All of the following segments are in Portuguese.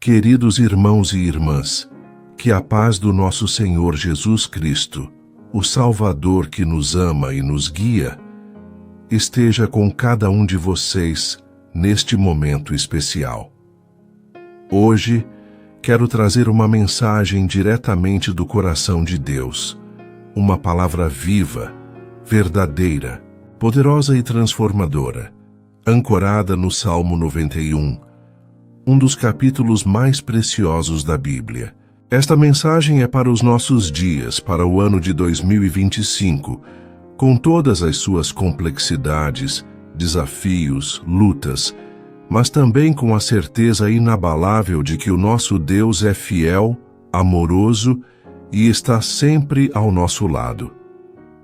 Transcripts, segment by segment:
Queridos irmãos e irmãs, que a paz do nosso Senhor Jesus Cristo, o Salvador que nos ama e nos guia, esteja com cada um de vocês neste momento especial. Hoje, quero trazer uma mensagem diretamente do coração de Deus, uma palavra viva, verdadeira, poderosa e transformadora, ancorada no Salmo 91, um dos capítulos mais preciosos da Bíblia. Esta mensagem é para os nossos dias, para o ano de 2025, com todas as suas complexidades, desafios, lutas, mas também com a certeza inabalável de que o nosso Deus é fiel, amoroso e está sempre ao nosso lado.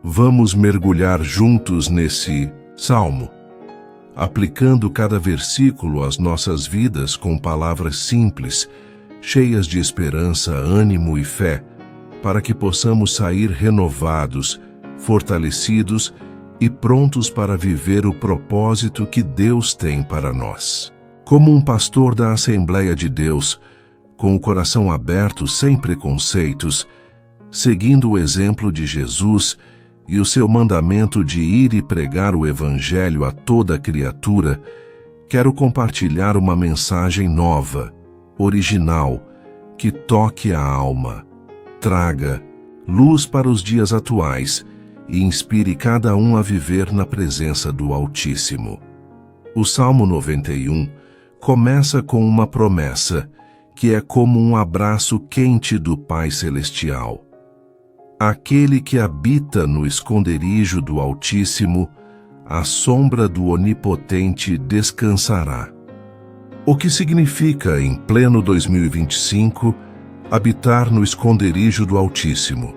Vamos mergulhar juntos nesse salmo, aplicando cada versículo às nossas vidas com palavras simples, cheias de esperança, ânimo e fé, para que possamos sair renovados, fortalecidos e prontos para viver o propósito que Deus tem para nós. Como um pastor da Assembleia de Deus, com o coração aberto sem preconceitos, seguindo o exemplo de Jesus e o seu mandamento de ir e pregar o Evangelho a toda criatura, quero compartilhar uma mensagem nova, original, que toque a alma, traga luz para os dias atuais e inspire cada um a viver na presença do Altíssimo. O Salmo 91 começa com uma promessa, que é como um abraço quente do Pai Celestial. Aquele que habita no esconderijo do Altíssimo, à sombra do Onipotente descansará. O que significa, em pleno 2025, habitar no esconderijo do Altíssimo?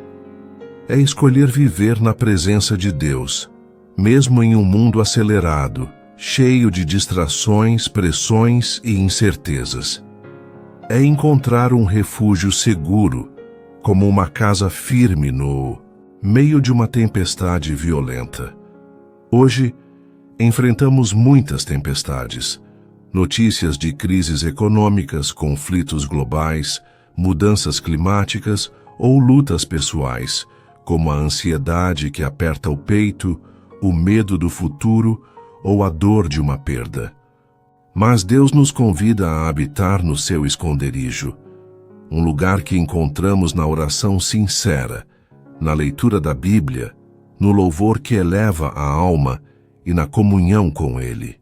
É escolher viver na presença de Deus, mesmo em um mundo acelerado, cheio de distrações, pressões e incertezas. É encontrar um refúgio seguro, como uma casa firme no meio de uma tempestade violenta. Hoje, enfrentamos muitas tempestades, notícias de crises econômicas, conflitos globais, mudanças climáticas ou lutas pessoais, como a ansiedade que aperta o peito, o medo do futuro ou a dor de uma perda. Mas Deus nos convida a habitar no seu esconderijo, um lugar que encontramos na oração sincera, na leitura da Bíblia, no louvor que eleva a alma e na comunhão com Ele.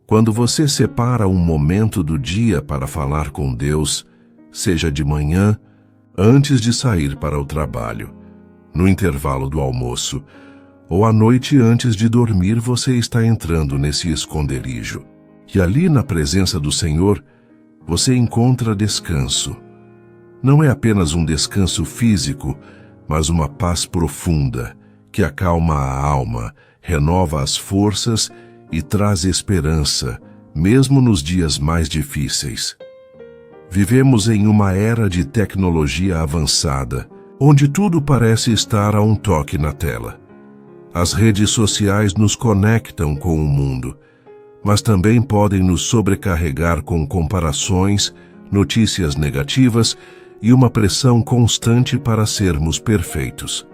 Quando você separa um momento do dia para falar com Deus, seja de manhã, antes de sair para o trabalho, no intervalo do almoço, ou à noite antes de dormir, você está entrando nesse esconderijo. E ali, na presença do Senhor, você encontra descanso. Não é apenas um descanso físico, mas uma paz profunda, que acalma a alma, renova as forças e traz esperança, mesmo nos dias mais difíceis. Vivemos em uma era de tecnologia avançada, onde tudo parece estar a um toque na tela. As redes sociais nos conectam com o mundo, mas também podem nos sobrecarregar com comparações, notícias negativas e uma pressão constante para sermos perfeitos.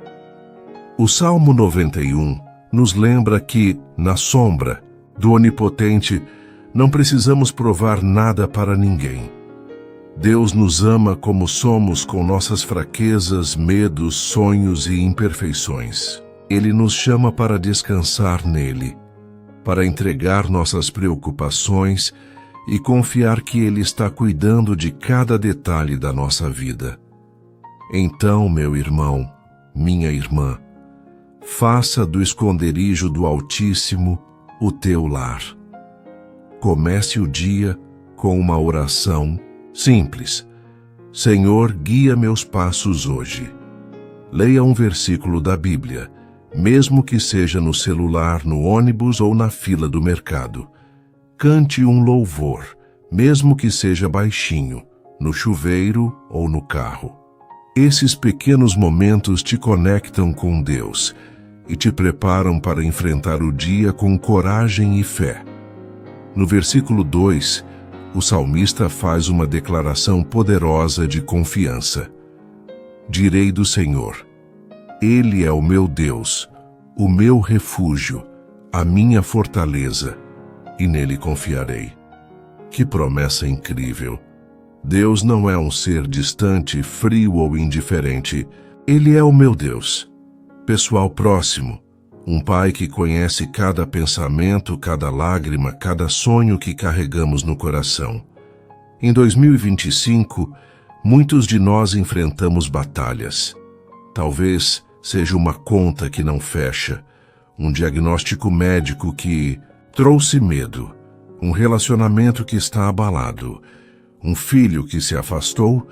O Salmo 91 nos lembra que, na sombra do Onipotente, não precisamos provar nada para ninguém. Deus nos ama como somos, com nossas fraquezas, medos, sonhos e imperfeições. Ele nos chama para descansar nele, para entregar nossas preocupações e confiar que Ele está cuidando de cada detalhe da nossa vida. Então, meu irmão, minha irmã, faça do esconderijo do Altíssimo o teu lar. Comece o dia com uma oração simples. Senhor, guia meus passos hoje. Leia um versículo da Bíblia, mesmo que seja no celular, no ônibus ou na fila do mercado. Cante um louvor, mesmo que seja baixinho, no chuveiro ou no carro. Esses pequenos momentos te conectam com Deus e te preparam para enfrentar o dia com coragem e fé. No versículo 2, o salmista faz uma declaração poderosa de confiança. Direi do Senhor: Ele é o meu Deus, o meu refúgio, a minha fortaleza, e nele confiarei. Que promessa incrível! Deus não é um ser distante, frio ou indiferente. Ele é o meu Deus, pessoal próximo, um pai que conhece cada pensamento, cada lágrima, cada sonho que carregamos no coração. Em 2025, muitos de nós enfrentamos batalhas. Talvez seja uma conta que não fecha, um diagnóstico médico que trouxe medo, um relacionamento que está abalado, um filho que se afastou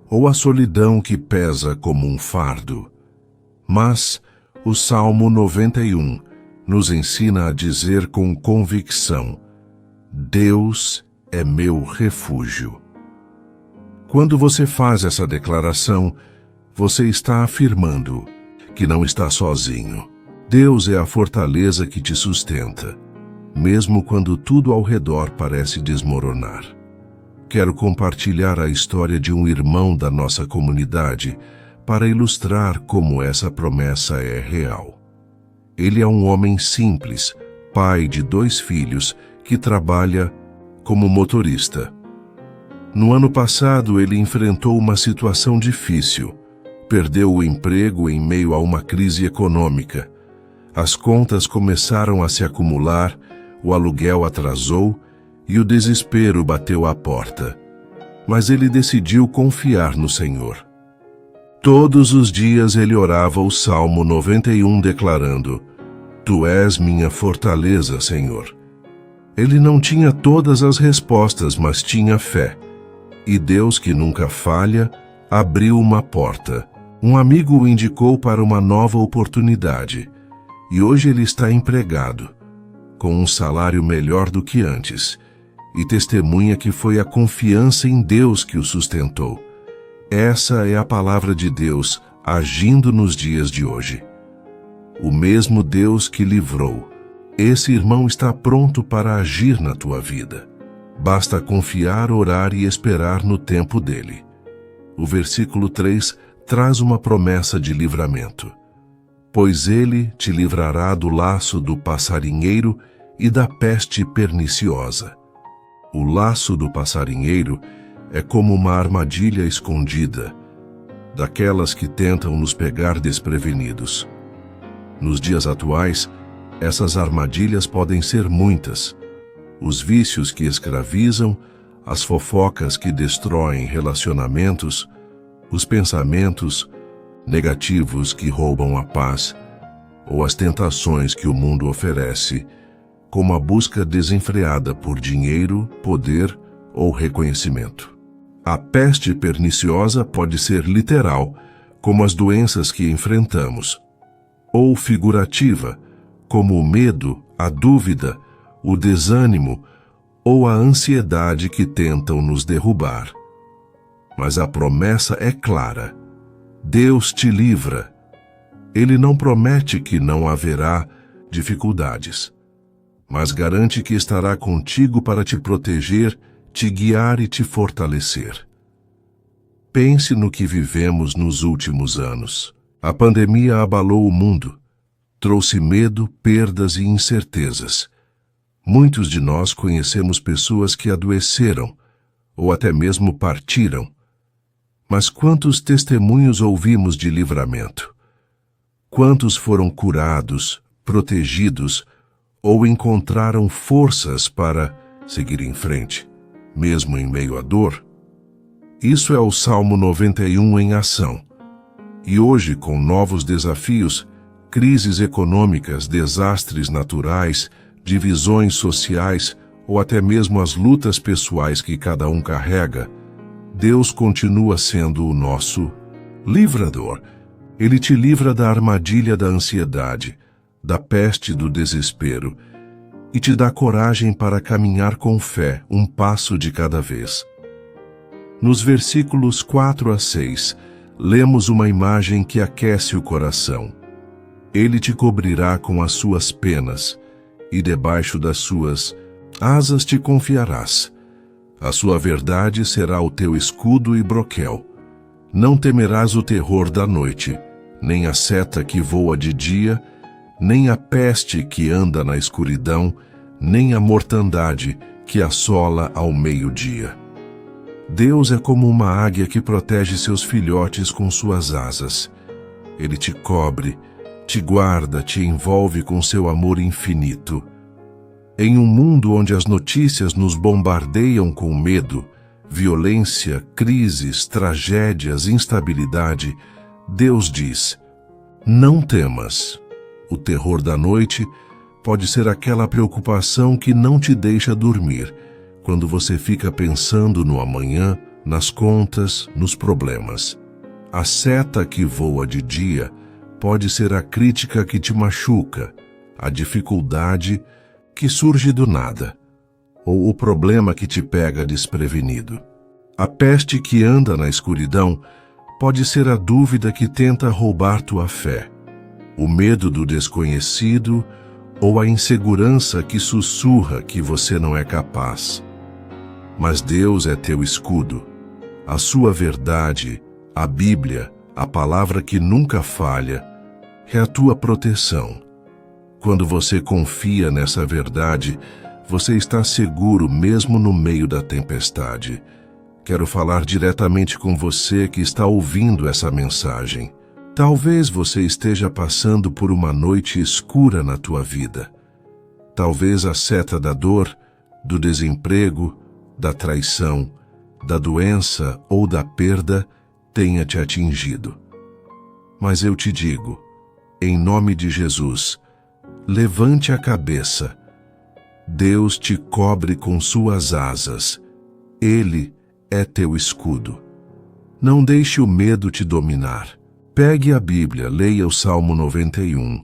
ou a solidão que pesa como um fardo. Mas o Salmo 91 nos ensina a dizer com convicção: Deus é meu refúgio. Quando você faz essa declaração, você está afirmando que não está sozinho. Deus é a fortaleza que te sustenta, mesmo quando tudo ao redor parece desmoronar. Quero compartilhar a história de um irmão da nossa comunidade para ilustrar como essa promessa é real. Ele é um homem simples, pai de 2 filhos, que trabalha como motorista. No ano passado, ele enfrentou uma situação difícil. Perdeu o emprego em meio a uma crise econômica. As contas começaram a se acumular, o aluguel atrasou e o desespero bateu à porta. Mas ele decidiu confiar no Senhor. Todos os dias ele orava o Salmo 91 declarando: Tu és minha fortaleza, Senhor. Ele não tinha todas as respostas, mas tinha fé. E Deus, que nunca falha, abriu uma porta. Um amigo o indicou para uma nova oportunidade. E hoje ele está empregado, com um salário melhor do que antes, e testemunha que foi a confiança em Deus que o sustentou. Essa é a palavra de Deus agindo nos dias de hoje. O mesmo Deus que livrou, esse irmão está pronto para agir na tua vida. Basta confiar, orar e esperar no tempo dele. O versículo 3 traz uma promessa de livramento. Pois ele te livrará do laço do passarinheiro e da peste perniciosa. O laço do passarinheiro é como uma armadilha escondida, daquelas que tentam nos pegar desprevenidos. Nos dias atuais, essas armadilhas podem ser muitas. Os vícios que escravizam, as fofocas que destroem relacionamentos, os pensamentos negativos que roubam a paz, ou as tentações que o mundo oferece, como a busca desenfreada por dinheiro, poder ou reconhecimento. A peste perniciosa pode ser literal, como as doenças que enfrentamos, ou figurativa, como o medo, a dúvida, o desânimo ou a ansiedade que tentam nos derrubar. Mas a promessa é clara: Deus te livra. Ele não promete que não haverá dificuldades, mas garante que estará contigo para te proteger, te guiar e te fortalecer. Pense no que vivemos nos últimos anos. A pandemia abalou o mundo, trouxe medo, perdas e incertezas. Muitos de nós conhecemos pessoas que adoeceram ou até mesmo partiram. Mas quantos testemunhos ouvimos de livramento? Quantos foram curados, protegidos ou encontraram forças para seguir em frente, mesmo em meio à dor? Isso é o Salmo 91 em ação. E hoje, com novos desafios, crises econômicas, desastres naturais, divisões sociais ou até mesmo as lutas pessoais que cada um carrega, Deus continua sendo o nosso livrador. Ele te livra da armadilha da ansiedade, da peste do desespero, e te dá coragem para caminhar com fé, um passo de cada vez. Nos versículos 4 a 6, lemos uma imagem que aquece o coração. Ele te cobrirá com as suas penas, e debaixo das suas asas te confiarás. A sua verdade será o teu escudo e broquel. Não temerás o terror da noite, nem a seta que voa de dia, nem a peste que anda na escuridão, nem a mortandade que assola ao meio-dia. Deus é como uma águia que protege seus filhotes com suas asas. Ele te cobre, te guarda, te envolve com seu amor infinito. Em um mundo onde as notícias nos bombardeiam com medo, violência, crises, tragédias, instabilidade, Deus diz: não temas. O terror da noite pode ser aquela preocupação que não te deixa dormir, quando você fica pensando no amanhã, nas contas, nos problemas. A seta que voa de dia pode ser a crítica que te machuca, a dificuldade que surge do nada, ou o problema que te pega desprevenido. A peste que anda na escuridão pode ser a dúvida que tenta roubar tua fé, o medo do desconhecido ou a insegurança que sussurra que você não é capaz. Mas Deus é teu escudo, a sua verdade, a Bíblia, a palavra que nunca falha, é a tua proteção. Quando você confia nessa verdade, você está seguro mesmo no meio da tempestade. Quero falar diretamente com você que está ouvindo essa mensagem. Talvez você esteja passando por uma noite escura na tua vida. Talvez a seta da dor, do desemprego, da traição, da doença ou da perda tenha te atingido. Mas eu te digo, em nome de Jesus, levante a cabeça. Deus te cobre com suas asas. Ele é teu escudo. Não deixe o medo te dominar. Pegue a Bíblia, leia o Salmo 91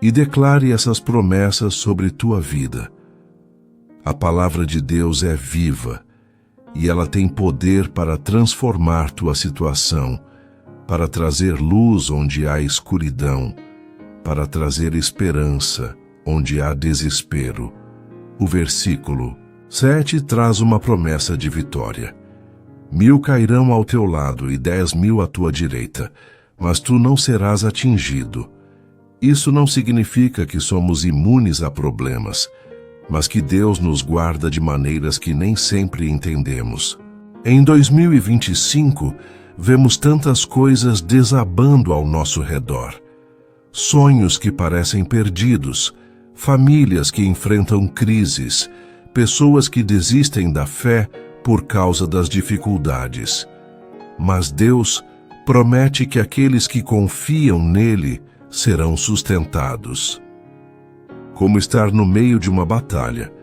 e declare essas promessas sobre tua vida. A palavra de Deus é viva e ela tem poder para transformar tua situação, para trazer luz onde há escuridão, para trazer esperança onde há desespero. O versículo 7 traz uma promessa de vitória. 1000 cairão ao teu lado e 10.000 à tua direita, mas tu não serás atingido. Isso não significa que somos imunes a problemas, mas que Deus nos guarda de maneiras que nem sempre entendemos. Em 2025, vemos tantas coisas desabando ao nosso redor. Sonhos que parecem perdidos, famílias que enfrentam crises, pessoas que desistem da fé por causa das dificuldades. Mas Deus promete que aqueles que confiam nele serão sustentados. Como estar no meio de uma batalha,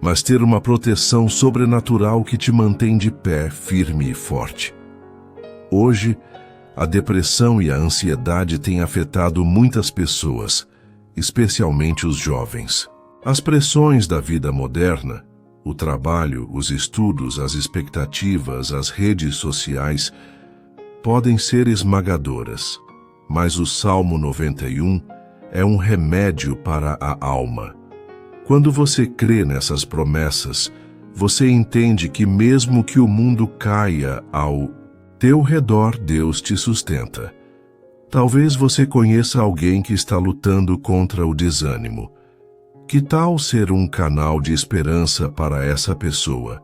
mas ter uma proteção sobrenatural que te mantém de pé, firme e forte. Hoje, a depressão e a ansiedade têm afetado muitas pessoas, especialmente os jovens. As pressões da vida moderna, o trabalho, os estudos, as expectativas, as redes sociais, podem ser esmagadoras, mas o Salmo 91 é um remédio para a alma. Quando você crê nessas promessas, você entende que mesmo que o mundo caia ao teu redor, Deus te sustenta. Talvez você conheça alguém que está lutando contra o desânimo. Que tal ser um canal de esperança para essa pessoa?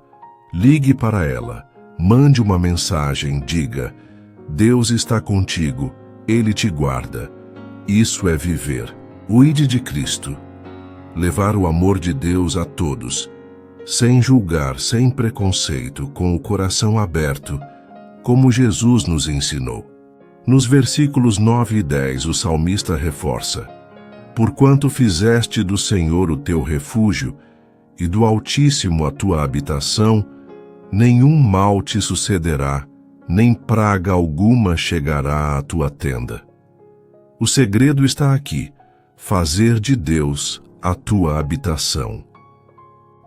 Ligue para ela, mande uma mensagem, diga: Deus está contigo, Ele te guarda. Isso é viver o ID de Cristo. Levar o amor de Deus a todos, sem julgar, sem preconceito, com o coração aberto, como Jesus nos ensinou. Nos versículos 9 e 10, o salmista reforça: Porquanto fizeste do Senhor o teu refúgio, e do Altíssimo a tua habitação, nenhum mal te sucederá, nem praga alguma chegará à tua tenda. O segredo está aqui: fazer de Deus a tua habitação.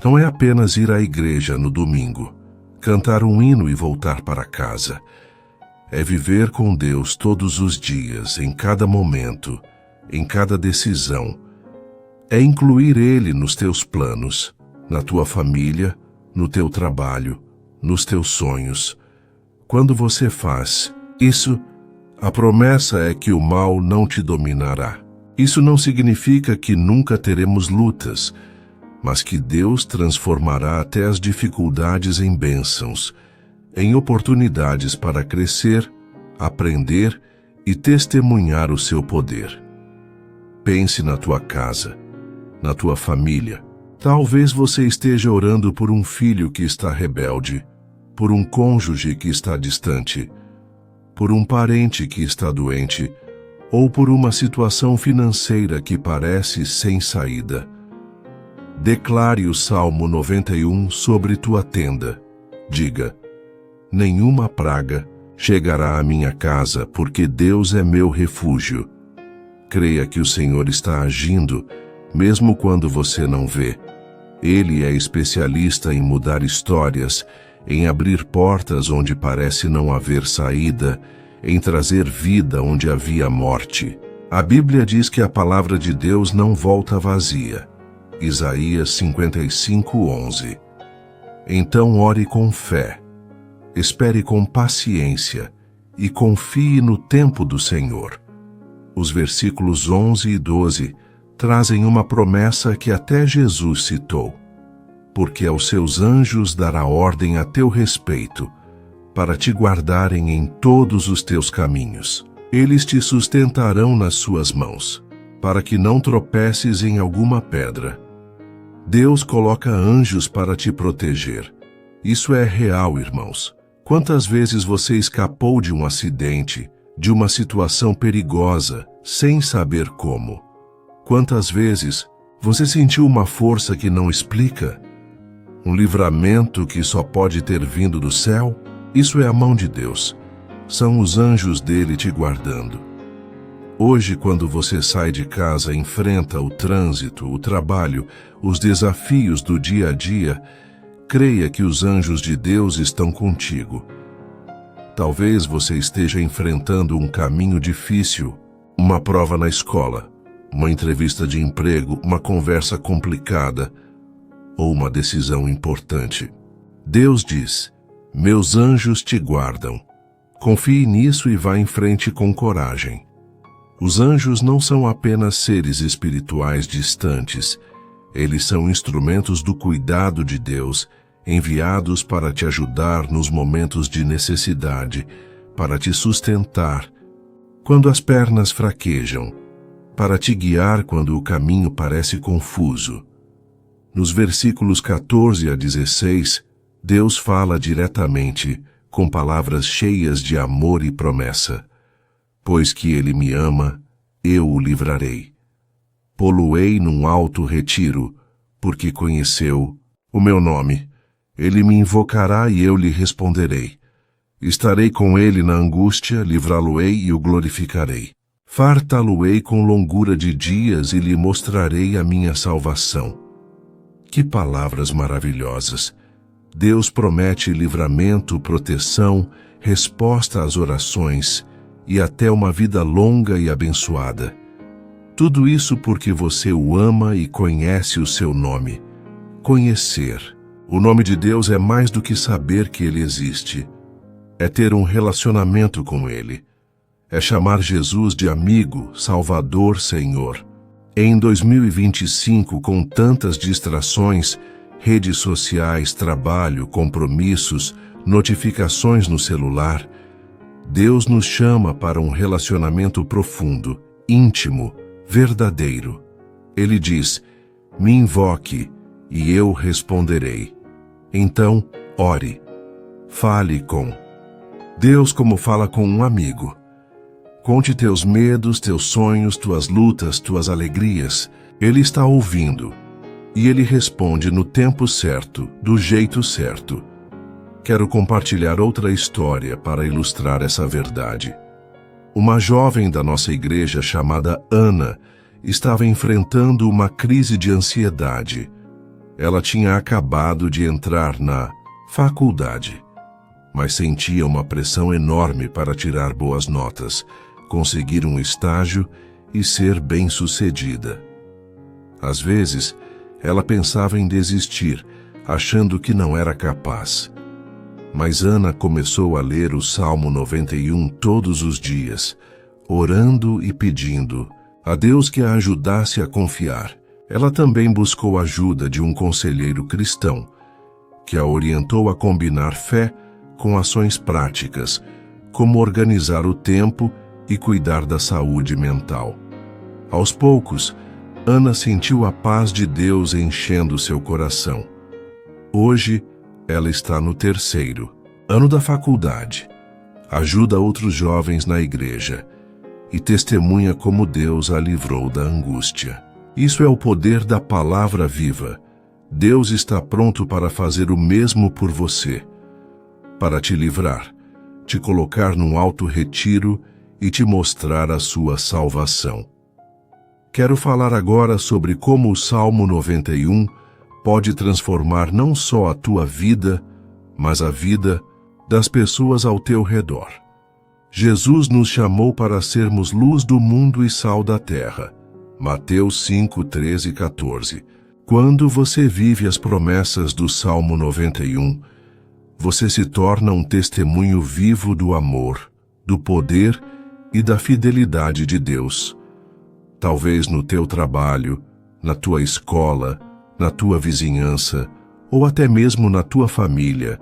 Não é apenas ir à igreja no domingo, cantar um hino e voltar para casa. É viver com Deus todos os dias, em cada momento, em cada decisão. É incluir Ele nos teus planos, na tua família, no teu trabalho, nos teus sonhos. Quando você faz isso, a promessa é que o mal não te dominará. Isso não significa que nunca teremos lutas, mas que Deus transformará até as dificuldades em bênçãos, em oportunidades para crescer, aprender e testemunhar o seu poder. Pense na tua casa, na tua família. Talvez você esteja orando por um filho que está rebelde, por um cônjuge que está distante, por um parente que está doente, ou por uma situação financeira que parece sem saída. Declare o Salmo 91 sobre tua tenda. Diga: nenhuma praga chegará à minha casa, porque Deus é meu refúgio. Creia que o Senhor está agindo, mesmo quando você não vê. Ele é especialista em mudar histórias, em abrir portas onde parece não haver saída, em trazer vida onde havia morte. A Bíblia diz que a palavra de Deus não volta vazia. Isaías 55:11. Então ore com fé, espere com paciência e confie no tempo do Senhor. Os versículos 11 e 12 trazem uma promessa que até Jesus citou: porque aos seus anjos dará ordem a teu respeito, para te guardarem em todos os teus caminhos. Eles te sustentarão nas suas mãos, para que não tropeces em alguma pedra. Deus coloca anjos para te proteger. Isso é real, irmãos. Quantas vezes você escapou de um acidente, de uma situação perigosa, sem saber como? Quantas vezes você sentiu uma força que não explica? Um livramento que só pode ter vindo do céu? Isso é a mão de Deus. São os anjos dele te guardando. Hoje, quando você sai de casa, enfrenta o trânsito, o trabalho, os desafios do dia a dia, creia que os anjos de Deus estão contigo. Talvez você esteja enfrentando um caminho difícil, uma prova na escola, uma entrevista de emprego, uma conversa complicada ou uma decisão importante. Deus diz: meus anjos te guardam. Confie nisso e vá em frente com coragem. Os anjos não são apenas seres espirituais distantes. Eles são instrumentos do cuidado de Deus, enviados para te ajudar nos momentos de necessidade, para te sustentar quando as pernas fraquejam, para te guiar quando o caminho parece confuso. Nos versículos 14 a 16, Deus fala diretamente, com palavras cheias de amor e promessa. Pois que ele me ama, eu o livrarei. Pô-lo-ei num alto retiro, porque conheceu o meu nome. Ele me invocará e eu lhe responderei. Estarei com ele na angústia, livrá-lo-ei e o glorificarei. Fartá-lo-ei com longura de dias e lhe mostrarei a minha salvação. Que palavras maravilhosas! Deus promete livramento, proteção, resposta às orações e até uma vida longa e abençoada. Tudo isso porque você o ama e conhece o seu nome. Conhecer o nome de Deus é mais do que saber que ele existe. É ter um relacionamento com ele. É chamar Jesus de amigo, Salvador, Senhor. Em 2025, com tantas distrações, redes sociais, trabalho, compromissos, notificações no celular, Deus nos chama para um relacionamento profundo, íntimo, verdadeiro. Ele diz: me invoque e eu responderei. Então, ore. Fale com Deus como fala com um amigo. Conte teus medos, teus sonhos, tuas lutas, tuas alegrias. Ele está ouvindo. E ele responde no tempo certo, do jeito certo. Quero compartilhar outra história para ilustrar essa verdade. Uma jovem da nossa igreja chamada Ana estava enfrentando uma crise de ansiedade. Ela tinha acabado de entrar na faculdade, mas sentia uma pressão enorme para tirar boas notas, conseguir um estágio e ser bem-sucedida. Às vezes, ela pensava em desistir, achando que não era capaz. Mas Ana começou a ler o Salmo 91 todos os dias, orando e pedindo a Deus que a ajudasse a confiar. Ela também buscou a ajuda de um conselheiro cristão, que a orientou a combinar fé com ações práticas, como organizar o tempo e cuidar da saúde mental. Aos poucos, Ana sentiu a paz de Deus enchendo seu coração. Hoje, ela está no 3º ano da faculdade, ajuda outros jovens na igreja e testemunha como Deus a livrou da angústia. Isso é o poder da palavra viva. Deus está pronto para fazer o mesmo por você, para te livrar, te colocar num alto retiro e te mostrar a sua salvação. Quero falar agora sobre como o Salmo 91 pode transformar não só a tua vida, mas a vida das pessoas ao teu redor. Jesus nos chamou para sermos luz do mundo e sal da terra. Mateus 5, 13 e 14. Quando você vive as promessas do Salmo 91, você se torna um testemunho vivo do amor, do poder e da fidelidade de Deus. Talvez no teu trabalho, na tua escola, na tua vizinhança ou até mesmo na tua família,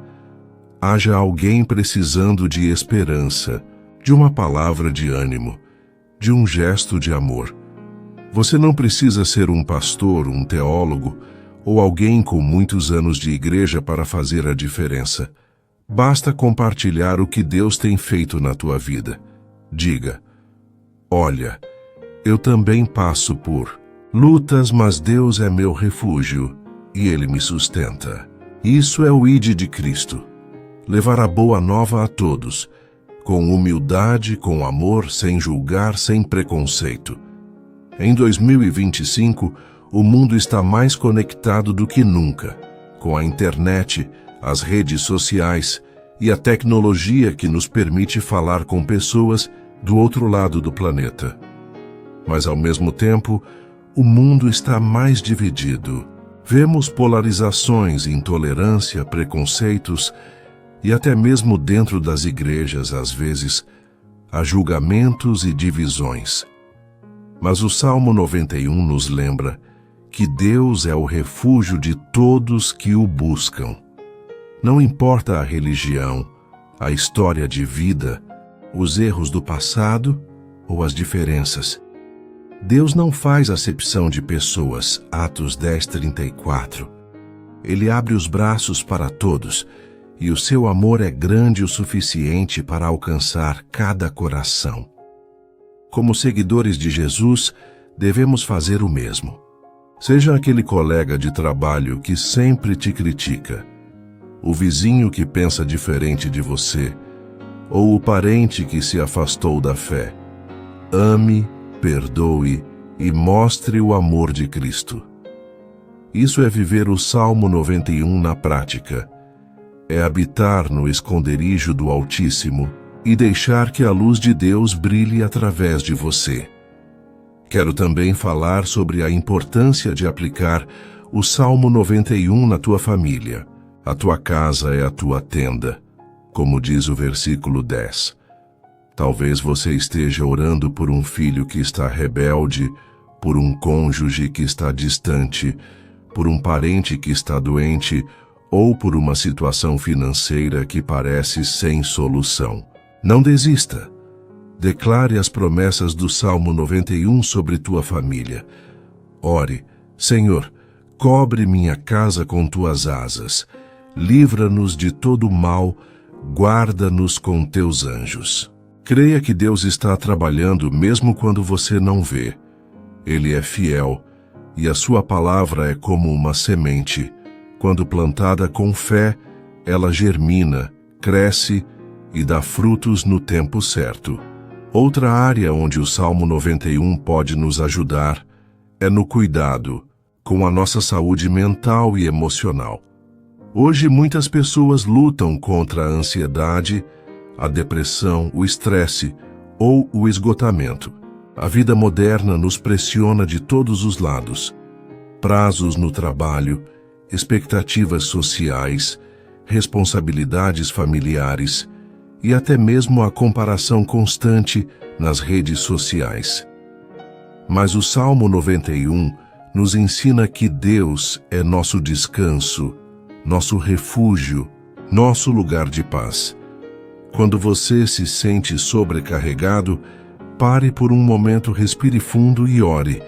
haja alguém precisando de esperança, de uma palavra de ânimo, de um gesto de amor. Você não precisa ser um pastor, um teólogo ou alguém com muitos anos de igreja para fazer a diferença. Basta compartilhar o que Deus tem feito na tua vida. Diga: olha, eu também passo por lutas, mas Deus é meu refúgio e Ele me sustenta. Isso é o ID de Cristo. Levar a boa nova a todos, com humildade, com amor, sem julgar, sem preconceito. Em 2025, o mundo está mais conectado do que nunca, com a internet, as redes sociais e a tecnologia que nos permite falar com pessoas do outro lado do planeta. Mas, ao mesmo tempo, o mundo está mais dividido. Vemos polarizações, intolerância, preconceitos e até mesmo dentro das igrejas, às vezes, há julgamentos e divisões. Mas o Salmo 91 nos lembra que Deus é o refúgio de todos que o buscam. Não importa a religião, a história de vida, os erros do passado ou as diferenças. Deus não faz acepção de pessoas, Atos 10:34. Ele abre os braços para todos, e o seu amor é grande o suficiente para alcançar cada coração. Como seguidores de Jesus, devemos fazer o mesmo. Seja aquele colega de trabalho que sempre te critica, o vizinho que pensa diferente de você, ou o parente que se afastou da fé. Ame, perdoe e mostre o amor de Cristo. Isso é viver o Salmo 91 na prática. É habitar no esconderijo do Altíssimo e deixar que a luz de Deus brilhe através de você. Quero também falar sobre a importância de aplicar o Salmo 91 na tua família. A tua casa é a tua tenda, como diz o versículo 10. Talvez você esteja orando por um filho que está rebelde, por um cônjuge que está distante, por um parente que está doente ou por uma situação financeira que parece sem solução. Não desista. Declare as promessas do Salmo 91 sobre tua família. Ore: Senhor, cobre minha casa com tuas asas. Livra-nos de todo mal, guarda-nos com teus anjos. Creia que Deus está trabalhando mesmo quando você não vê. Ele é fiel, e a sua palavra é como uma semente. Quando plantada com fé, ela germina, cresce e dá frutos no tempo certo. Outra área onde o Salmo 91 pode nos ajudar é no cuidado com a nossa saúde mental e emocional. Hoje muitas pessoas lutam contra a ansiedade, a depressão, o estresse ou o esgotamento. A vida moderna nos pressiona de todos os lados. Prazos no trabalho, expectativas sociais, responsabilidades familiares e até mesmo a comparação constante nas redes sociais. Mas o Salmo 91 nos ensina que Deus é nosso descanso, nosso refúgio, nosso lugar de paz. Quando você se sente sobrecarregado, pare por um momento, respire fundo e ore.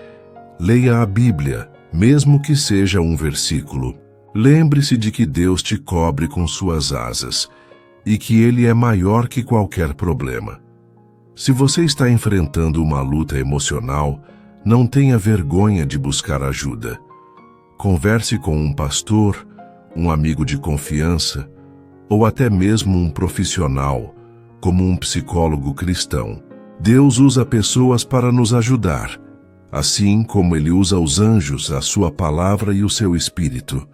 Leia a Bíblia, mesmo que seja um versículo. Lembre-se de que Deus te cobre com suas asas e que Ele é maior que qualquer problema. Se você está enfrentando uma luta emocional, não tenha vergonha de buscar ajuda. Converse com um pastor, um amigo de confiança, ou até mesmo um profissional, como um psicólogo cristão. Deus usa pessoas para nos ajudar, assim como Ele usa os anjos, a sua palavra e o seu Espírito.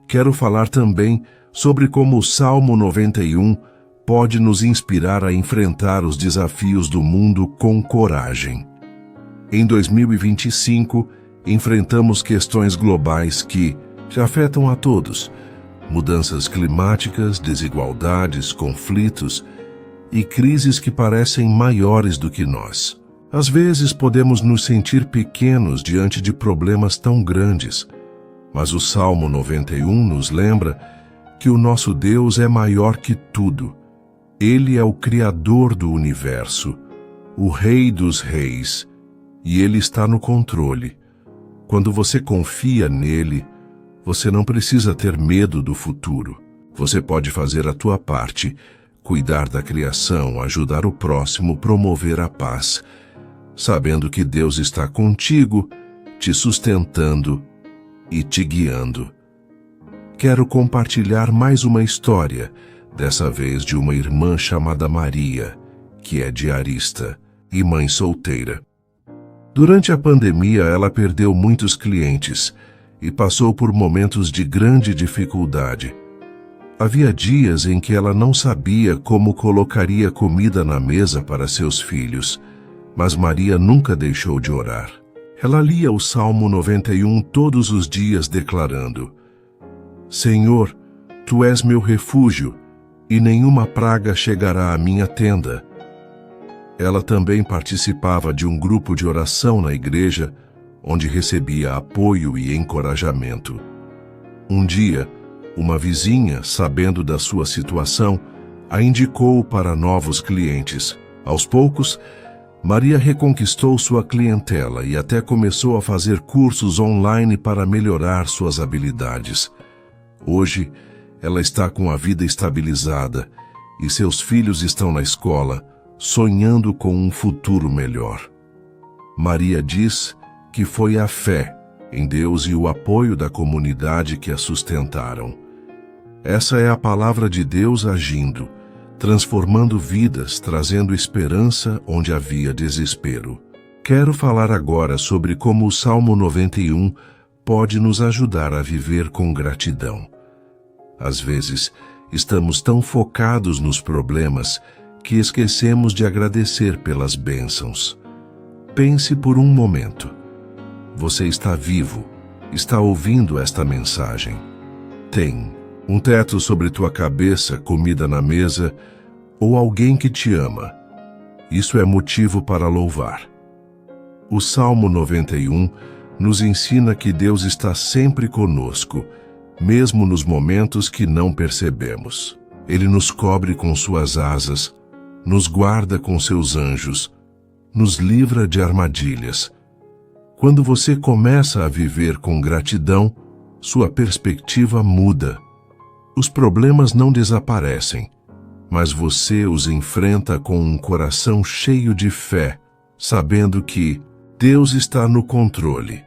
Quero falar também sobre como o Salmo 91 pode nos inspirar a enfrentar os desafios do mundo com coragem. Em 2025, enfrentamos questões globais que afetam a todos: mudanças climáticas, desigualdades, conflitos e crises que parecem maiores do que nós. Às vezes podemos nos sentir pequenos diante de problemas tão grandes, mas o Salmo 91 nos lembra que o nosso Deus é maior que tudo. Ele é o Criador do universo, o Rei dos Reis, e Ele está no controle. Quando você confia nele, você não precisa ter medo do futuro. Você pode fazer a tua parte, cuidar da criação, ajudar o próximo, promover a paz, sabendo que Deus está contigo, te sustentando e te guiando. Quero compartilhar mais uma história, dessa vez de uma irmã chamada Maria, que é diarista e mãe solteira. Durante a pandemia, ela perdeu muitos clientes e passou por momentos de grande dificuldade. Havia dias em que ela não sabia como colocaria comida na mesa para seus filhos, mas Maria nunca deixou de orar. Ela lia o Salmo 91 todos os dias, declarando: Senhor, Tu és meu refúgio, e nenhuma praga chegará à minha tenda. Ela também participava de um grupo de oração na igreja, onde recebia apoio e encorajamento. Um dia, uma vizinha, sabendo da sua situação, a indicou para novos clientes. Aos poucos, Maria reconquistou sua clientela e até começou a fazer cursos online para melhorar suas habilidades. Hoje, ela está com a vida estabilizada e seus filhos estão na escola, sonhando com um futuro melhor. Maria diz que foi a fé em Deus e o apoio da comunidade que a sustentaram. Essa é a palavra de Deus agindo, transformando vidas, trazendo esperança onde havia desespero. Quero falar agora sobre como o Salmo 91 pode nos ajudar a viver com gratidão. Às vezes, estamos tão focados nos problemas que esquecemos de agradecer pelas bênçãos. Pense por um momento. Você está vivo, está ouvindo esta mensagem. Tem um teto sobre tua cabeça, comida na mesa, ou alguém que te ama. Isso é motivo para louvar. O Salmo 91 nos ensina que Deus está sempre conosco, mesmo nos momentos que não percebemos. Ele nos cobre com suas asas, nos guarda com seus anjos, nos livra de armadilhas. Quando você começa a viver com gratidão, sua perspectiva muda. Os problemas não desaparecem, mas você os enfrenta com um coração cheio de fé, sabendo que Deus está no controle.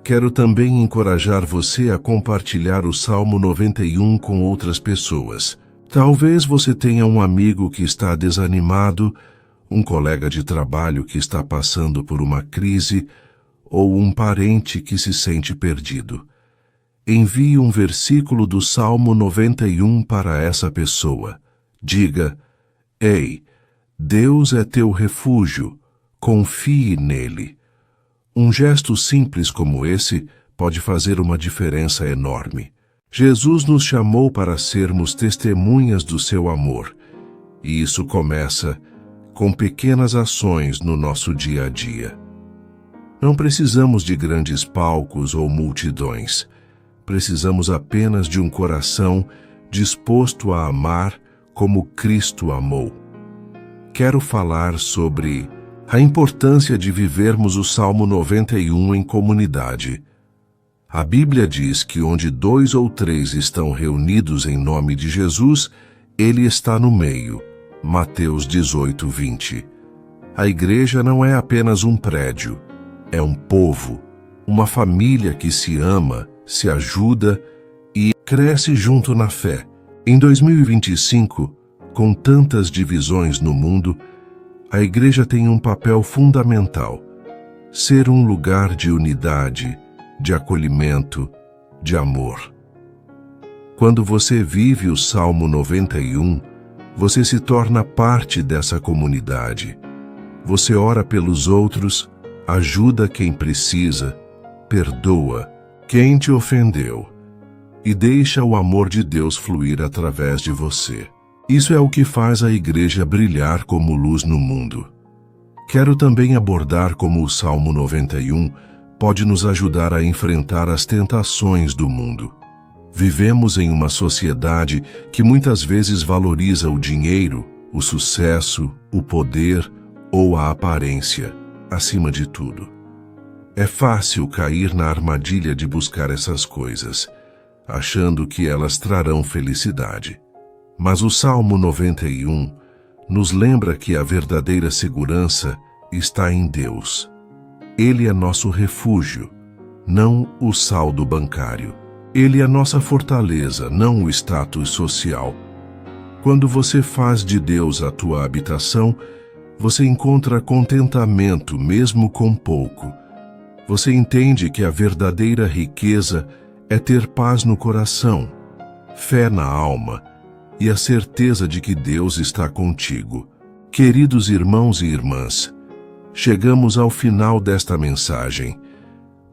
Quero também encorajar você a compartilhar o Salmo 91 com outras pessoas. Talvez você tenha um amigo que está desanimado, um colega de trabalho que está passando por uma crise, ou um parente que se sente perdido. Envie um versículo do Salmo 91 para essa pessoa. Diga: Ei, Deus é teu refúgio, confie nele. Um gesto simples como esse pode fazer uma diferença enorme. Jesus nos chamou para sermos testemunhas do seu amor, e isso começa com pequenas ações no nosso dia a dia. Não precisamos de grandes palcos ou multidões. Precisamos apenas de um coração disposto a amar como Cristo amou. Quero falar sobre a importância de vivermos o Salmo 91 em comunidade. A Bíblia diz que onde 2 ou 3 estão reunidos em nome de Jesus, Ele está no meio. Mateus 18:20. A igreja não é apenas um prédio, é um povo, uma família que se ama, se ajuda e cresce junto na fé. Em 2025, com tantas divisões no mundo, a igreja tem um papel fundamental: ser um lugar de unidade, de acolhimento, de amor. Quando você vive o Salmo 91, você se torna parte dessa comunidade. Você ora pelos outros, ajuda quem precisa, perdoa quem te ofendeu e deixa o amor de Deus fluir através de você. Isso é o que faz a igreja brilhar como luz no mundo. Quero também abordar como o Salmo 91 pode nos ajudar a enfrentar as tentações do mundo. Vivemos em uma sociedade que muitas vezes valoriza o dinheiro, o sucesso, o poder ou a aparência, acima de tudo. É fácil cair na armadilha de buscar essas coisas, achando que elas trarão felicidade. Mas o Salmo 91 nos lembra que a verdadeira segurança está em Deus. Ele é nosso refúgio, não o saldo bancário. Ele é nossa fortaleza, não o status social. Quando você faz de Deus a tua habitação, você encontra contentamento mesmo com pouco. Você entende que a verdadeira riqueza é ter paz no coração, fé na alma e a certeza de que Deus está contigo. Queridos irmãos e irmãs, chegamos ao final desta mensagem,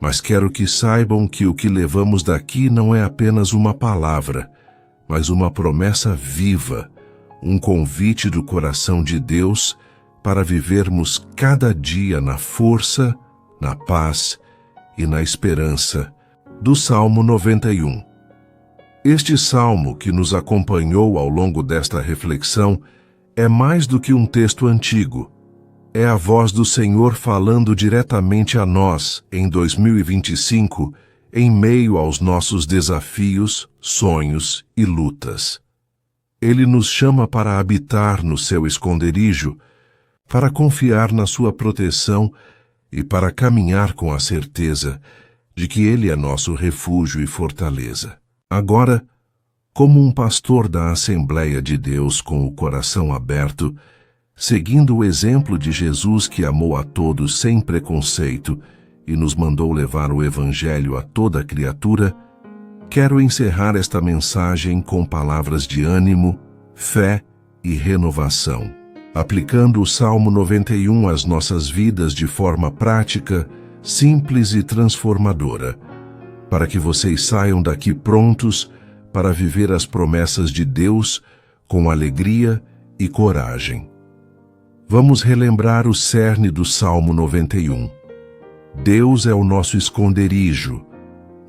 mas quero que saibam que o que levamos daqui não é apenas uma palavra, mas uma promessa viva, um convite do coração de Deus para vivermos cada dia na força, na paz e na esperança do Salmo 91. Este salmo que nos acompanhou ao longo desta reflexão é mais do que um texto antigo. É a voz do Senhor falando diretamente a nós em 2025, em meio aos nossos desafios, sonhos e lutas. Ele nos chama para habitar no seu esconderijo, para confiar na sua proteção e para caminhar com a certeza de que Ele é nosso refúgio e fortaleza. Agora, como um pastor da Assembleia de Deus com o coração aberto, seguindo o exemplo de Jesus que amou a todos sem preconceito e nos mandou levar o Evangelho a toda criatura, quero encerrar esta mensagem com palavras de ânimo, fé e renovação, aplicando o Salmo 91 às nossas vidas de forma prática, simples e transformadora, para que vocês saiam daqui prontos para viver as promessas de Deus com alegria e coragem. Vamos relembrar o cerne do Salmo 91. Deus é o nosso esconderijo,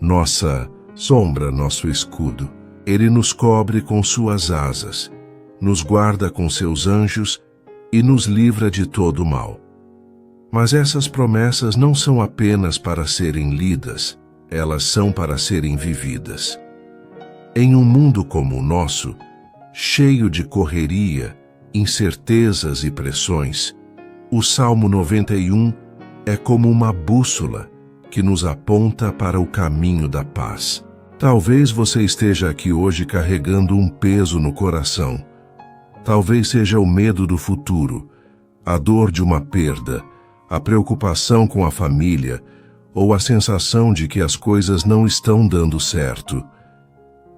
nossa sombra, nosso escudo. Ele nos cobre com suas asas, nos guarda com seus anjos e nos livra de todo o mal. Mas essas promessas não são apenas para serem lidas, elas são para serem vividas. Em um mundo como o nosso, cheio de correria, incertezas e pressões, o Salmo 91 é como uma bússola que nos aponta para o caminho da paz. Talvez você esteja aqui hoje carregando um peso no coração. Talvez seja o medo do futuro, a dor de uma perda, a preocupação com a família ou a sensação de que as coisas não estão dando certo.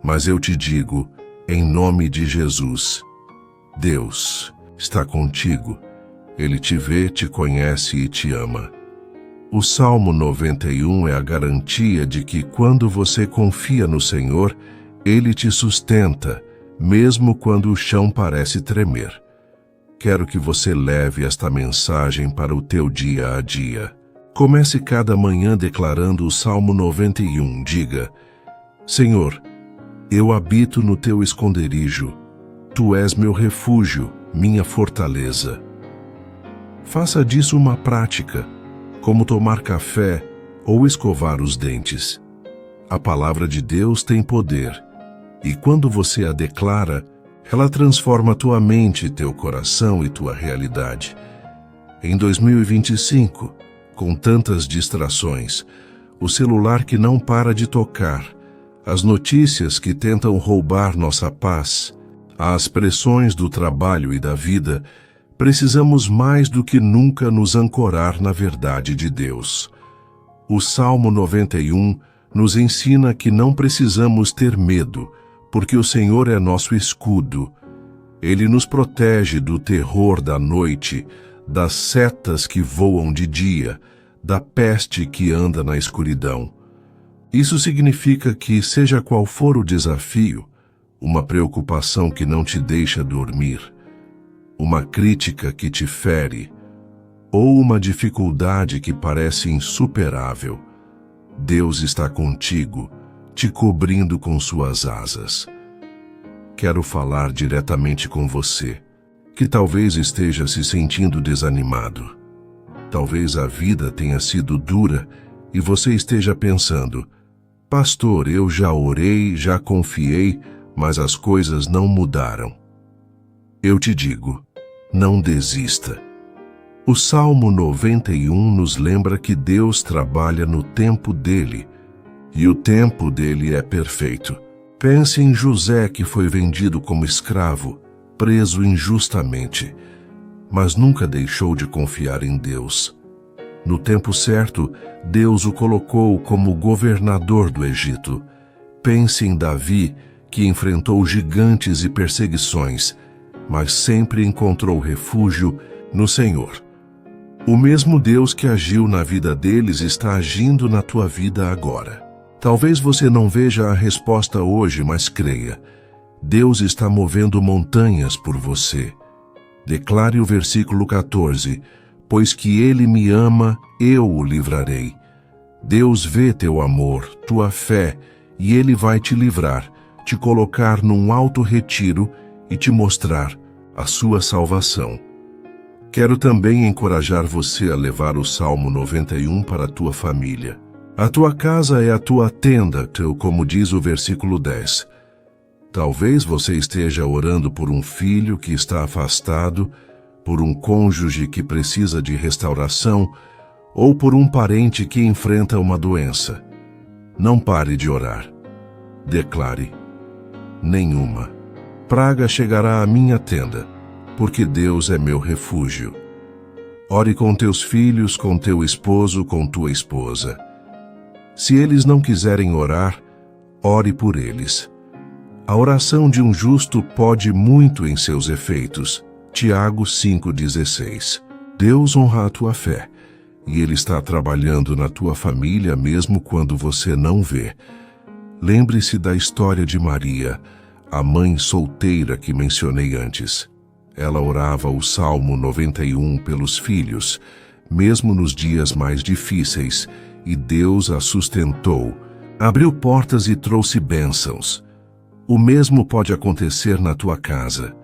Mas eu te digo, em nome de Jesus, Deus está contigo. Ele te vê, te conhece e te ama. O Salmo 91 é a garantia de que quando você confia no Senhor, Ele te sustenta, mesmo quando o chão parece tremer. Quero que você leve esta mensagem para o teu dia a dia. Comece cada manhã declarando o Salmo 91. Diga: Senhor, eu habito no teu esconderijo. Tu és meu refúgio, minha fortaleza. Faça disso uma prática, como tomar café ou escovar os dentes. A palavra de Deus tem poder, e quando você a declara, ela transforma tua mente, teu coração e tua realidade. Em 2025, com tantas distrações, o celular que não para de tocar, as notícias que tentam roubar nossa paz, as pressões do trabalho e da vida, precisamos mais do que nunca nos ancorar na verdade de Deus. O Salmo 91 nos ensina que não precisamos ter medo, porque o Senhor é nosso escudo. Ele nos protege do terror da noite, das setas que voam de dia, da peste que anda na escuridão. Isso significa que, seja qual for o desafio, uma preocupação que não te deixa dormir, uma crítica que te fere, ou uma dificuldade que parece insuperável, Deus está contigo, te cobrindo com suas asas. Quero falar diretamente com você, que talvez esteja se sentindo desanimado. Talvez a vida tenha sido dura e você esteja pensando: pastor, eu já orei, já confiei, mas as coisas não mudaram. Eu te digo, não desista. O Salmo 91 nos lembra que Deus trabalha no tempo dele, e o tempo dele é perfeito. Pense em José, que foi vendido como escravo, preso injustamente, mas nunca deixou de confiar em Deus. No tempo certo, Deus o colocou como governador do Egito. Pense em Davi, que enfrentou gigantes e perseguições, mas sempre encontrou refúgio no Senhor. O mesmo Deus que agiu na vida deles está agindo na tua vida agora. Talvez você não veja a resposta hoje, mas creia. Deus está movendo montanhas por você. Declare o versículo 14: pois que Ele me ama, eu o livrarei. Deus vê teu amor, tua fé, e Ele vai te livrar, te colocar num alto retiro e te mostrar a sua salvação. Quero também encorajar você a levar o Salmo 91 para a tua família. A tua casa é a tua tenda, como diz o versículo 10. Talvez você esteja orando por um filho que está afastado, por um cônjuge que precisa de restauração, ou por um parente que enfrenta uma doença. Não pare de orar. Declare: nenhuma praga chegará à minha tenda, porque Deus é meu refúgio. Ore com teus filhos, com teu esposo, com tua esposa. Se eles não quiserem orar, ore por eles. A oração de um justo pode muito em seus efeitos. Tiago 5,16. Deus honra a tua fé, e Ele está trabalhando na tua família mesmo quando você não vê. Lembre-se da história de Maria, a mãe solteira que mencionei antes. Ela orava o Salmo 91 pelos filhos, mesmo nos dias mais difíceis, e Deus a sustentou, abriu portas e trouxe bênçãos. O mesmo pode acontecer na tua casa.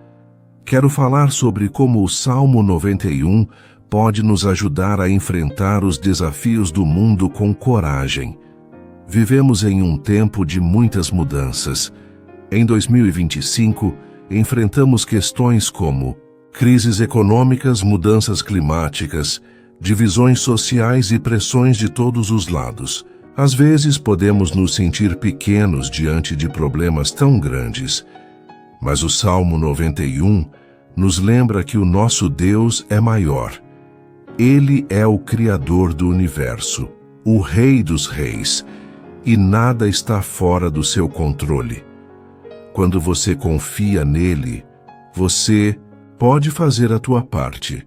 Quero falar sobre como o Salmo 91 pode nos ajudar a enfrentar os desafios do mundo com coragem. Vivemos em um tempo de muitas mudanças. Em 2025, enfrentamos questões como crises econômicas, mudanças climáticas, divisões sociais e pressões de todos os lados. Às vezes podemos nos sentir pequenos diante de problemas tão grandes, mas o Salmo 91 nos lembra que o nosso Deus é maior. Ele é o Criador do universo, o Rei dos Reis, e nada está fora do seu controle. Quando você confia nele, você pode fazer a tua parte,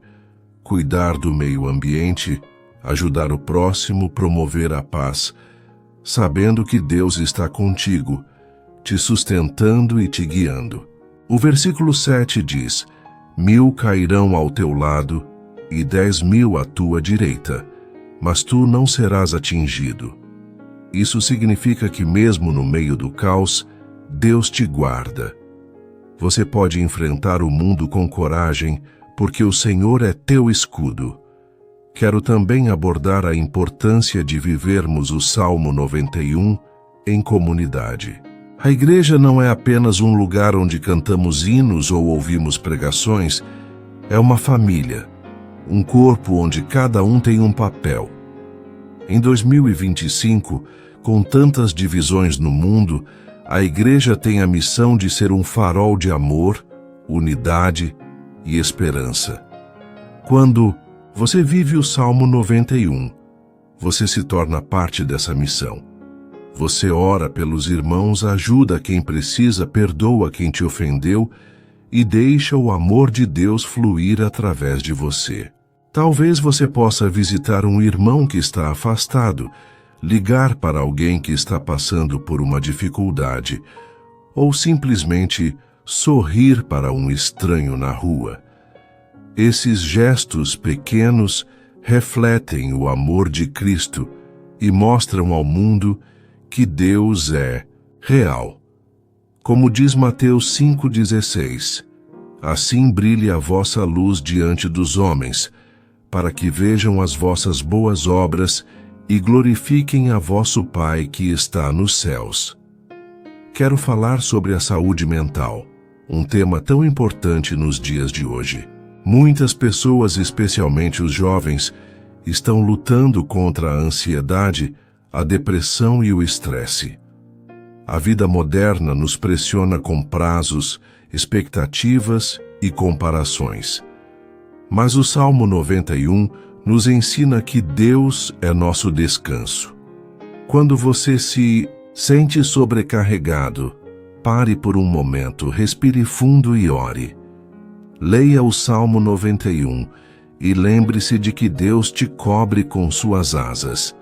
cuidar do meio ambiente, ajudar o próximo, promover a paz, sabendo que Deus está contigo, te sustentando e te guiando. O versículo 7 diz: 1000 cairão ao teu lado e 10.000 à tua direita, mas tu não serás atingido. Isso significa que mesmo no meio do caos, Deus te guarda. Você pode enfrentar o mundo com coragem, porque o Senhor é teu escudo. Quero também abordar a importância de vivermos o Salmo 91 em comunidade. A igreja não é apenas um lugar onde cantamos hinos ou ouvimos pregações, é uma família, um corpo onde cada um tem um papel. Em 2025, com tantas divisões no mundo, a igreja tem a missão de ser um farol de amor, unidade e esperança. Quando você vive o Salmo 91, você se torna parte dessa missão. Você ora pelos irmãos, ajuda quem precisa, perdoa quem te ofendeu e deixa o amor de Deus fluir através de você. Talvez você possa visitar um irmão que está afastado, ligar para alguém que está passando por uma dificuldade, ou simplesmente sorrir para um estranho na rua. Esses gestos pequenos refletem o amor de Cristo e mostram ao mundo que Deus é real. Como diz Mateus 5,16, assim brilhe a vossa luz diante dos homens, para que vejam as vossas boas obras e glorifiquem a vosso Pai que está nos céus. Quero falar sobre a saúde mental, um tema tão importante nos dias de hoje. Muitas pessoas, especialmente os jovens, estão lutando contra a ansiedade, a depressão e o estresse. A vida moderna nos pressiona com prazos, expectativas e comparações. Mas o Salmo 91 nos ensina que Deus é nosso descanso. Quando você se sente sobrecarregado, pare por um momento, respire fundo e ore. Leia o Salmo 91 e lembre-se de que Deus te cobre com suas asas.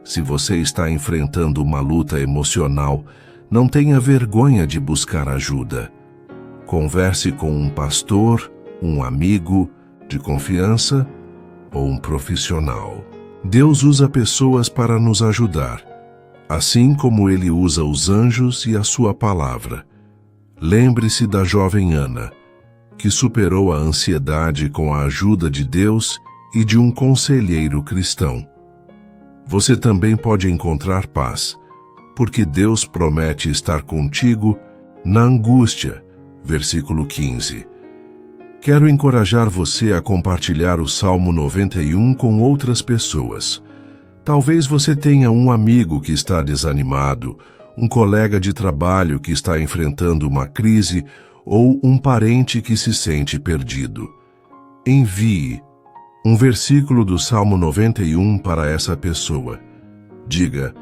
Se você está enfrentando uma luta emocional, não tenha vergonha de buscar ajuda. Converse com um pastor, um amigo de confiança ou um profissional. Deus usa pessoas para nos ajudar, assim como Ele usa os anjos e a sua palavra. Lembre-se da jovem Ana, que superou a ansiedade com a ajuda de Deus e de um conselheiro cristão. Você também pode encontrar paz, porque Deus promete estar contigo na angústia. Versículo 15. Quero encorajar você a compartilhar o Salmo 91 com outras pessoas. Talvez você tenha um amigo que está desanimado, um colega de trabalho que está enfrentando uma crise ou um parente que se sente perdido. Envie um versículo do Salmo 91 para essa pessoa. Diga: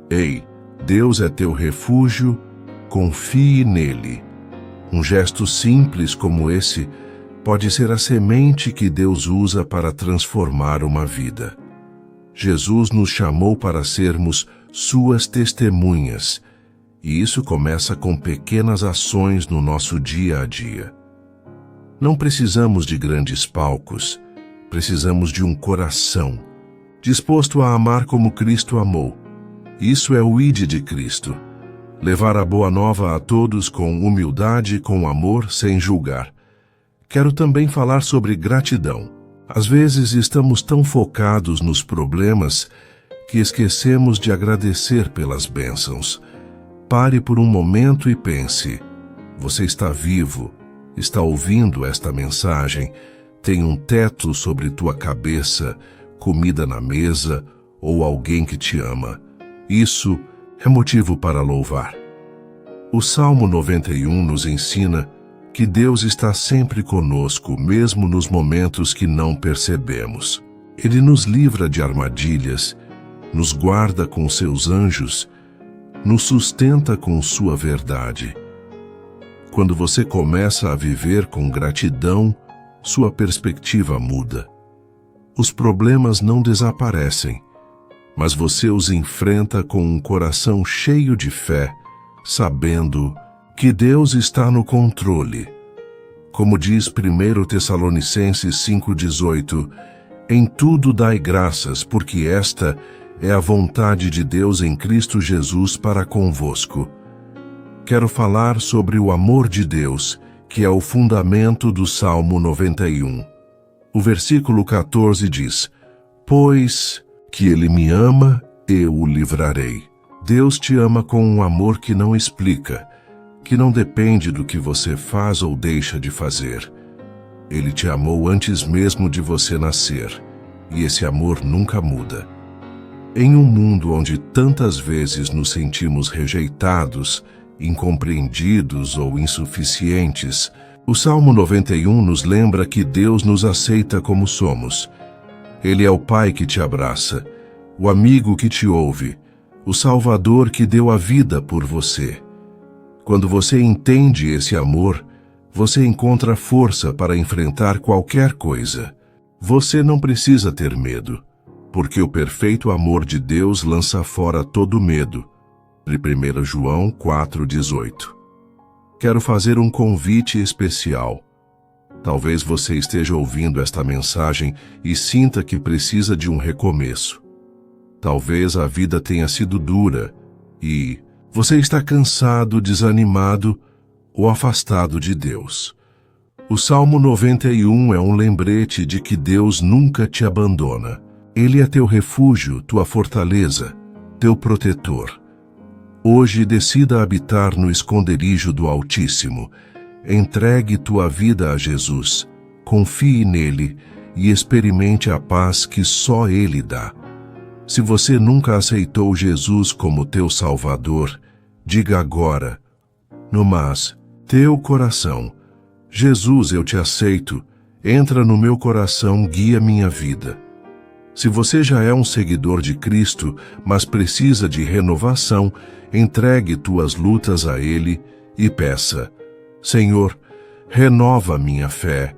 ei, Deus é teu refúgio, confie nele. Um gesto simples como esse pode ser a semente que Deus usa para transformar uma vida. Jesus nos chamou para sermos suas testemunhas, e isso começa com pequenas ações no nosso dia a dia. Não precisamos de grandes palcos, precisamos de um coração, disposto a amar como Cristo amou. Isso é o ID de Cristo. Levar a boa nova a todos com humildade, com amor, sem julgar. Quero também falar sobre gratidão. Às vezes estamos tão focados nos problemas que esquecemos de agradecer pelas bênçãos. Pare por um momento e pense: você está vivo, está ouvindo esta mensagem, tem um teto sobre tua cabeça, comida na mesa ou alguém que te ama. Isso é motivo para louvar. O Salmo 91 nos ensina que Deus está sempre conosco, mesmo nos momentos que não percebemos. Ele nos livra de armadilhas, nos guarda com seus anjos, nos sustenta com sua verdade. Quando você começa a viver com gratidão, sua perspectiva muda. Os problemas não desaparecem, mas você os enfrenta com um coração cheio de fé, sabendo que Deus está no controle. Como diz 1 Tessalonicenses 5,18, em tudo dai graças, porque esta é a vontade de Deus em Cristo Jesus para convosco. Quero falar sobre o amor de Deus, que é o fundamento do Salmo 91. O versículo 14 diz: pois que Ele me ama, eu o livrarei. Deus te ama com um amor que não explica, que não depende do que você faz ou deixa de fazer. Ele te amou antes mesmo de você nascer, e esse amor nunca muda. Em um mundo onde tantas vezes nos sentimos rejeitados, incompreendidos ou insuficientes, o Salmo 91 nos lembra que Deus nos aceita como somos. Ele é o Pai que te abraça, o amigo que te ouve, o Salvador que deu a vida por você. Quando você entende esse amor, você encontra força para enfrentar qualquer coisa. Você não precisa ter medo, porque o perfeito amor de Deus lança fora todo medo. 1 João 4,18. Quero fazer um convite especial. Talvez você esteja ouvindo esta mensagem e sinta que precisa de um recomeço. Talvez a vida tenha sido dura e você está cansado, desanimado ou afastado de Deus. O Salmo 91 é um lembrete de que Deus nunca te abandona. Ele é teu refúgio, tua fortaleza, teu protetor. Hoje decida habitar no esconderijo do Altíssimo. Entregue tua vida a Jesus, confie nele e experimente a paz que só Ele dá. Se você nunca aceitou Jesus como teu Salvador, diga agora, no mas, teu coração: Jesus, eu te aceito, entra no meu coração, guia minha vida. Se você já é um seguidor de Cristo, mas precisa de renovação, entregue tuas lutas a Ele e peça: Senhor, renova minha fé,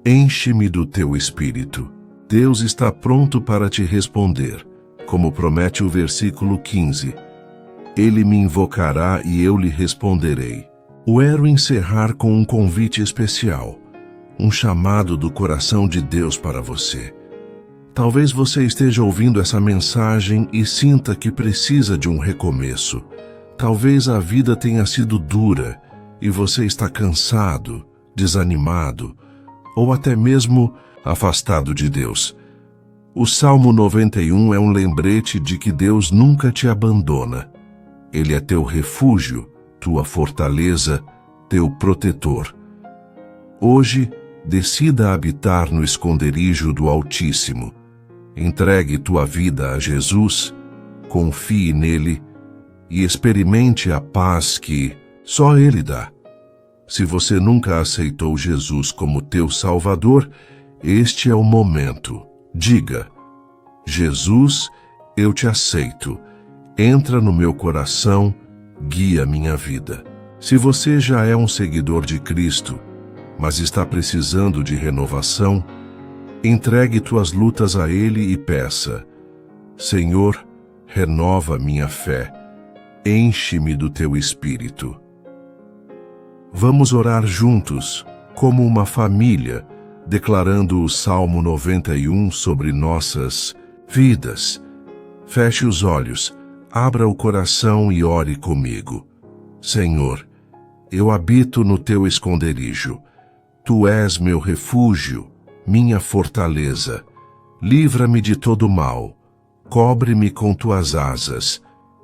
enche-me do teu Espírito. Deus está pronto para te responder, como promete o versículo 15. Ele me invocará e eu lhe responderei. Quero encerrar com um convite especial, um chamado do coração de Deus para você. Talvez você esteja ouvindo essa mensagem e sinta que precisa de um recomeço. Talvez a vida tenha sido dura e você está cansado, desanimado ou até mesmo afastado de Deus. O Salmo 91 é um lembrete de que Deus nunca te abandona. Ele é teu refúgio, tua fortaleza, teu protetor. Hoje, decida habitar no esconderijo do Altíssimo. Entregue tua vida a Jesus, confie nele e experimente a paz que só Ele dá. Se você nunca aceitou Jesus como teu Salvador, este é o momento. Diga: Jesus, eu te aceito. Entra no meu coração, guia minha vida. Se você já é um seguidor de Cristo, mas está precisando de renovação, entregue tuas lutas a Ele e peça: Senhor, renova minha fé, enche-me do teu Espírito. Vamos orar juntos, como uma família, declarando o Salmo 91 sobre nossas vidas. Feche os olhos, abra o coração e ore comigo. Senhor, eu habito no teu esconderijo. Tu és meu refúgio, minha fortaleza. Livra-me de todo mal, cobre-me com tuas asas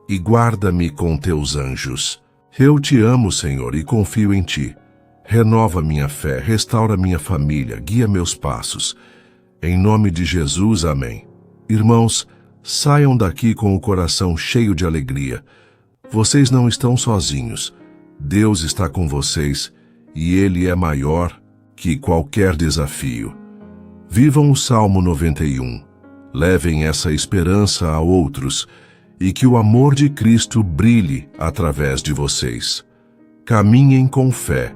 e guarda-me com teus anjos. Eu te amo, Senhor, e confio em ti. Renova minha fé, restaura minha família, guia meus passos. Em nome de Jesus, amém. Irmãos, saiam daqui com o coração cheio de alegria. Vocês não estão sozinhos. Deus está com vocês e Ele é maior que qualquer desafio. Vivam o Salmo 91. Levem essa esperança a outros e que o amor de Cristo brilhe através de vocês. Caminhem com fé,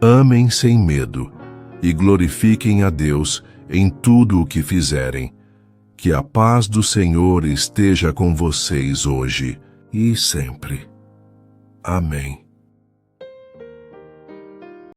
amem sem medo e glorifiquem a Deus em tudo o que fizerem. Que a paz do Senhor esteja com vocês hoje e sempre. Amém.